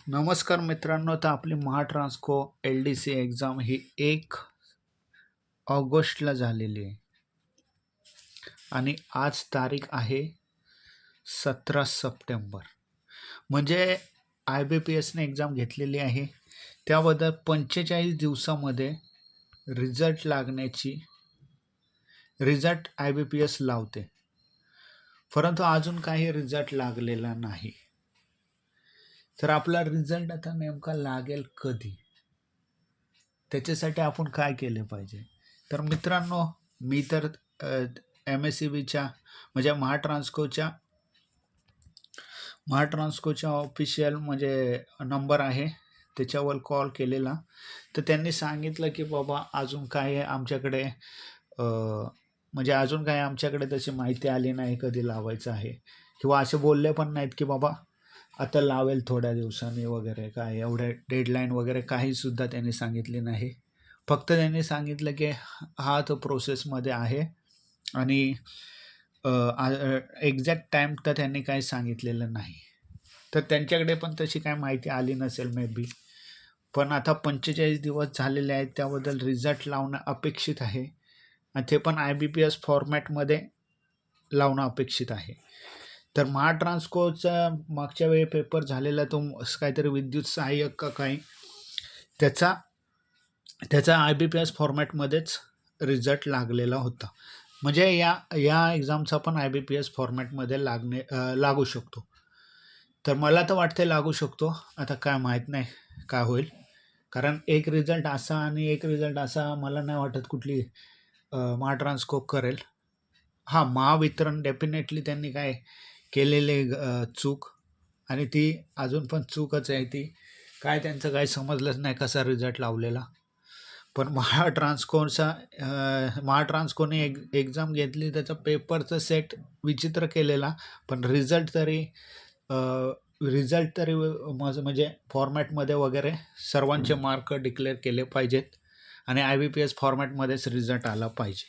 नमस्कार मित्रांनो, तर आपली महाट्रान्सको LDC एक्झाम ही 1 ऑगस्टला झालेली आहे आणि आज तारीख आहे 17 सप्टेंबर. म्हणजे IBPSने एक्झाम घेतलेली आहे. त्याबद्दल 45 दिवसामध्ये रिझल्ट लागण्याची रिझल्ट IBPS लावते, परंतु अजून काही रिझल्ट लागलेला नाही. तर आपला रिझल्ट आता नेमका लागेल कधी, त्याच्यासाठी आपण काय केले पाहिजे? तर मित्रांनो, मी तर MSCBच्या म्हणजे महाट्रान्सकोच्या ऑफिशियल म्हणजे नंबर आहे त्याच्यावर कॉल केलेला. तर त्यांनी सांगितलं की बाबा अजून काय आमच्याकडे म्हणजे अजून काय आमच्याकडे तशी माहिती आली नाही कधी लावायचं आहे, किंवा असे बोलले पण नाहीत की बाबा आता लावेल थोड्या दिवसांनी वगैरे. काय एवढे डेडलाईन वगैरे काहीसुद्धा त्यांनी सांगितली नाही. फक्त त्यांनी सांगितलं की हा तो प्रोसेसमध्ये आहे आणि एक्झॅक्ट टाईम तर त्यांनी काही सांगितलेलं नाही. तर त्यांच्याकडे पण तशी काय माहिती आली नसेल मे बी. पण आता 45 दिवस झालेले आहेत, त्याबद्दल रिझल्ट लावणं अपेक्षित आहे आणि ते पण IBPS फॉर्मॅटमध्ये लावणं अपेक्षित आहे. तर महाट्रान्सकोचा मागच्या वेळी पेपर झालेला तो काहीतरी विद्युत सहाय्यक का काही, त्याचा IBPS फॉर्मॅटमध्येच रिझल्ट लागलेला होता. म्हणजे या एक्झामचा पण IBPS फॉर्मॅटमध्ये लागू शकतो. तर मला तर वाटते लागू शकतो. आता काय माहीत नाही काय होईल, कारण एक रिझल्ट असा आणि एक रिझल्ट असा मला नाही वाटत कुठली महाट्रान्सको करेल. हां, महावितरण डेफिनेटली त्यांनी काय केलेले चूक, आणि ती अजून पण चूकच आहे. ती काय त्यांचं काही समजलंच नाही कसा रिझल्ट लावलेला. पण महाट्रान्सकोने एक्झाम घेतली, त्याचा पेपरचं सेट विचित्र केलेला, पण रिझल्ट तरी म्हणजे फॉर्मॅटमध्ये वगैरे सर्वांचे मार्क डिक्लेअर केले पाहिजेत आणि IBPS फॉर्मॅटमध्येच रिझल्ट आला पाहिजे.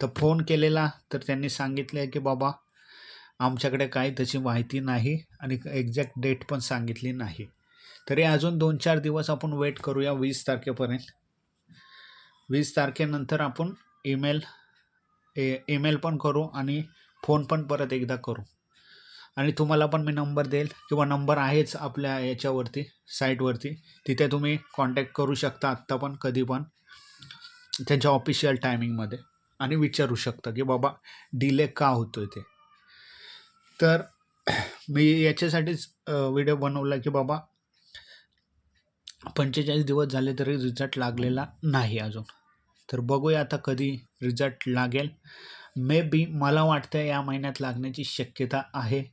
तर फोन केलेला तर त्यांनी सांगितले की बाबा आमच्याकडे काही तशी माहिती नाही आणि एक्झॅक्ट डेट पण सांगितली नाही. तरी अजून 2-4 दिवस आपण वेट करूया 20 तारखेपर्यंत. 20 तारखेनंतर आपण ईमेल पण करू आणि फोन पण परत एकदा करू. आणि तुम्हाला पण मी नंबर देईल, किंवा नंबर आहेच आपल्या याच्यावरती साईटवरती, तिथे तुम्ही कॉन्टॅक्ट करू शकता आत्ता पण कधी पण त्यांच्या ऑफिशियल टायमिंगमध्ये आणि विचारू शकता की बाबा डिले का होतोय ते. तर मी याच्यासाठीच व्हिडिओ बनवला की बाबा 45 दिवस झाले तरी रिझल्ट लागलेला नाही अजून. तर बघूया आता कधी रिझल्ट लागेल. मे बी मला वाटतं या महिन्यात लागण्याची शक्यता आहे.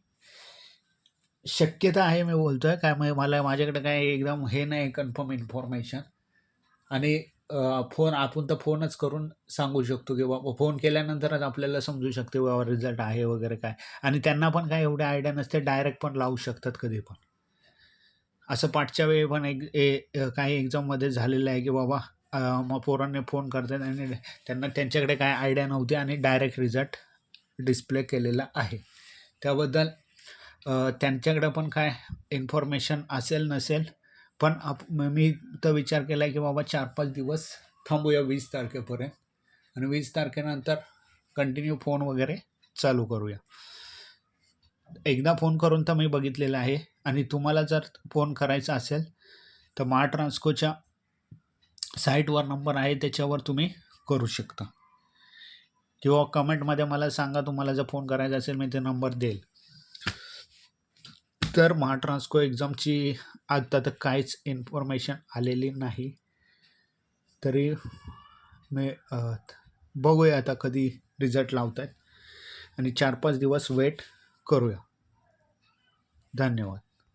मी बोलतोय काय, मला माझ्याकडे काय एकदम हे नाही कन्फर्म इन्फॉर्मेशन. आणि आपण तर फोनच करून सांगू शकतो की बाबा, फोन केल्यानंतरच आपल्याला समजू शकते बाबा रिझल्ट आहे वगैरे काय. आणि त्यांना पण काय एवढी आयडिया नसते, डायरेक्ट पण लावू शकतात कधी पण. असं पाठच्या वेळी पण काही एक्झाममध्ये झालेलं आहे की बाबा मग पोरांनी फोन करतात आणि त्यांच्याकडे काय आयडिया नव्हती आणि डायरेक्ट रिझल्ट डिस्प्ले केलेला आहे. त्याबद्दल त्यांच्याकडे पण काय इन्फॉर्मेशन असेल नसेल, पण मी तर विचार केला आहे की बाबा 4-5 दिवस थांबूया 20 तारखेपर्यंत, आणि 20 तारखेनंतर कंटिन्यू फोन वगैरे चालू करूया. एकदा फोन करून तर मी बघितलेलं आहे, आणि तुम्हाला जर फोन करायचा असेल तर महाट्रान्सकोच्या साईटवर नंबर आहे त्याच्यावर तुम्ही करू शकता, किंवा कमेंटमध्ये मला सांगा तुम्हाला जर फोन करायचा असेल, मी ते नंबर देईल. तर महाट्रान्सको एक्झामची आता तर काहीच इन्फॉर्मेशन आलेली नाही. तरी मी बघूया आता कधी रिझल्ट लावत आहेत, आणि 4-5 दिवस वेट करूया. धन्यवाद.